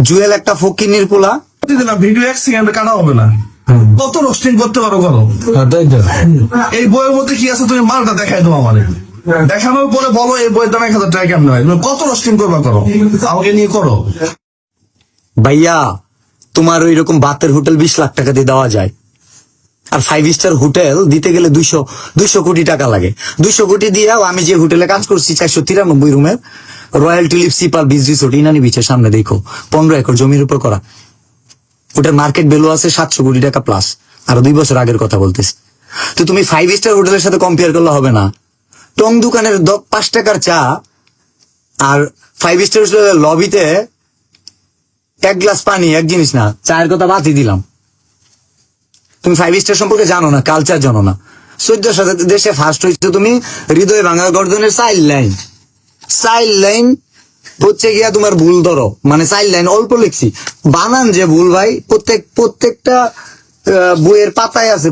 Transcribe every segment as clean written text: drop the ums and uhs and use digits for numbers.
জুয়েল একটা ফকিনির পোলা। Video 1 second কাটা হবে না, কত রোস্টিং করতে পারো করো। এই বইয়ের মধ্যে কি আছে তুমি মালটা দেখাই দাও আমারে, দেখানোর পরে বলো এই বইয়ের দাম 1000 টাকা কেমন হয়, তুমি কত রোস্টিং করবা করো, আমাকে নিয়ে করো। ভাইয়া তোমার ওই রকম বাতের হোটেল 20 লাখ টাকা দিয়ে দেওয়া যায়, আর 5 স্টার হোটেল দিতে গেলে 200 কোটি টাকা লাগে। 200 কোটি দিয়েও আমি যে হোটেলে কাজ করছি 493 রুমের royal tulip sea pearl beach resort Inani বিচের সামনে, দেখো 15 একর জমির উপর করা, ওটার মার্কেট ভ্যালু আছে 700 কোটি টাকা প্লাস। আরো 2 বছর আগের কথা বলতেছি। তো তুমি 5 স্টার হোটেলের সাথে কম্পেয়ার করলে হবে না। টং দোকানের 5 টাকার চা আর 5 স্টার হোটেলের লবিতে 1 গ্লাস পানি এক জিনিস না। চায়ের কথা বাদই দিলাম, তুমি 5 স্টার সম্পর্কে জানো না, কালচার জানো না। 14 সাথে দেশে ফার্স্ট হয়েছে তুমি হৃদয় ভাঙা গর্দনের চাইল্ড লাইন হচ্ছে গিয়া তোমার ভুল ধরো, মানে চাইল্ড লাইন অল্প লিখছি, বানান যে ভুল ভাই। প্রত্যেকটা বইয়ের পাতায় আছে,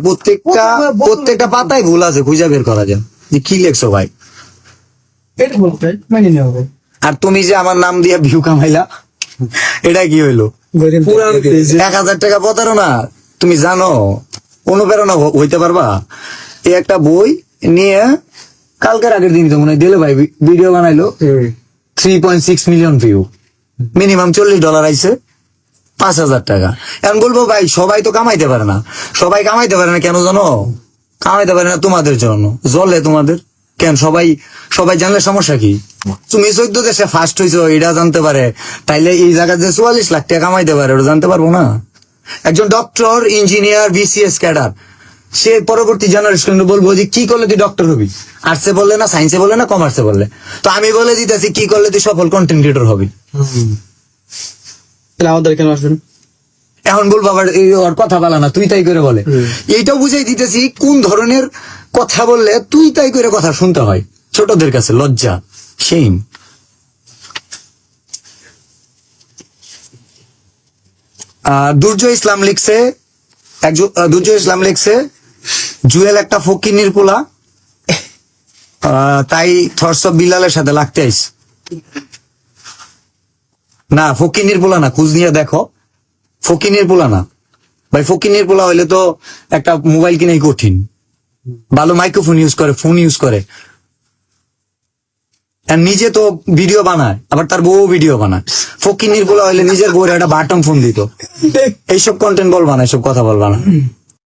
প্রত্যেকটা পাতায় ভুল আছে, খুঁজে বের করা যায় যে কি লেখছো ভাই। আর তুমি যে আমার নাম দিয়ে ভিউ কামাইলা, এটা কি হইলো? 1000 টাকা প্রতারণা। তুমি জানো অনুপ্রেরণা হইতে পারবা? এই একটা বই নিয়ে কালকের আগের দিন তো মনে হয় দিলে ভাই ভিডিও বানাইলো, 3.6 মিলিয়ন ভিউ, মিনিমাম $40 আইছে, 5000 টাকা। এখন বলবো ভাই সবাই তো কামাইতে পারে না, সবাই কামাইতে পারে না কেন জানো? কামাইতে পারে না তোমাদের জন্য, জলে তোমাদের কেন? সবাই জানলে সমস্যা কি? তুমি 14 দেশে ফার্স্ট হইছো এটা জানতে পারে, তাইলে এই জায়গায় যে 44 লাখ টাকা কামাইতে পারে ওটা জানতে পারবো না? একজন ডক্টর, ইঞ্জিনিয়ার, বিসিএস ক্যাডার, সে পরবর্তী জেনারেশন বলবো যে কি করলে তুই ডক্টর হবি, আর্টসে বললে না, সায়েন্সে বললে না, কমার্সে বললে। তো আমি বলে দিতেছি কি করলে তুই সফল কন্টেন্ট ক্রিয়েটর হবি। আমাদের কেন আসবেন? এখন বলবো আবার ওর কথা বলা না, তুই তাই করে বলে। এইটাও বুঝাই দিতেছি কোন ধরনের কথা বললে তুই তাই করে কথা শুনতে হয়। ছোটদের কাছে লজ্জা, সেইম। দুর্জয় ইসলাম লিখছে জুয়েল একটা ফকিনির পোলা, তাই থর্স অফ বিলালের সাথে লাগতে আইস। না ফকিনির পোলা না, খুঁজ নিয়ে দেখো, ফকিনির পোলা না ভাই। ফকিনির পোলা হইলে তো একটা মোবাইল কিনাই কঠিন, ভালো মাইক্রোফোন ইউজ করে, ফোন ইউজ করে, আর নিজে তো ভিডিও বানায়, আবার তার বউ ভিডিও বানায়। ফকিনির পোলা হইলে নিজের বউয়ের একটা বাটন ফোন দিত। এইসব কন্টেন্ট বলবা না, এইসব কথা বলবা না।